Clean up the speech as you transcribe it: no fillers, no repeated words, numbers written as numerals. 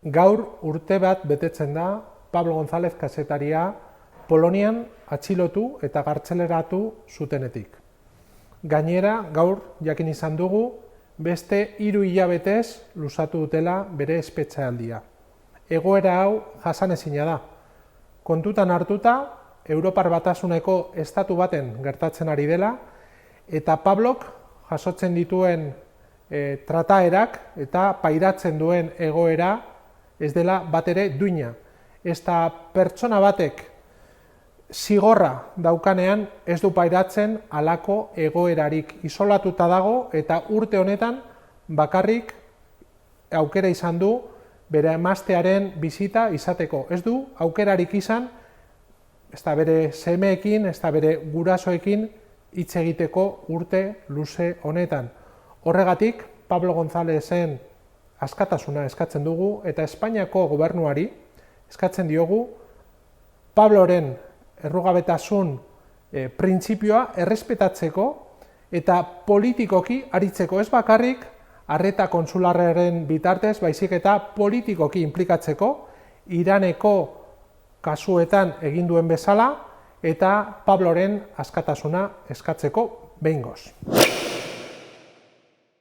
Gaur urte bat betetzen da Pablo González kazetaria Polonian atxilotu eta gartzeleratu zutenetik. Gainera, gaur jakin izan dugu beste 3 hilabetez luzatu dutela bere espetxealdia. Egoera hau jasanezina da. Kontutan hartuta, Europar Batasuneko estatu baten gertatzen ari dela eta Pablok jasotzen dituen trataerak eta pairatzen duen egoera ez dela batere duina. Ez da pertsona batek zigorra daukanean ez du pairatzen halako egoerarik. Isolatuta dago eta urte honetan bakarrik aukera izan du bere emaztearen bizita izateko. Ez du aukerarik izan, ez da bere semeekin, ez da bere gurasoekin hitz egiteko urte luze honetan. Horregatik, Pablo Gonzálezen askatasuna eskatzen dugu eta Espainiako gobernuari eskatzen diogu Pabloren errugabetasun printzipioa errespetatzeko eta politikoki aritzeko, ez bakarrik arreta konsularraren bitartez, baizik eta politikoki inplikatzeko Iraneko kasuetan egin duen bezala eta Pabloren askatasuna eskatzeko behingoz.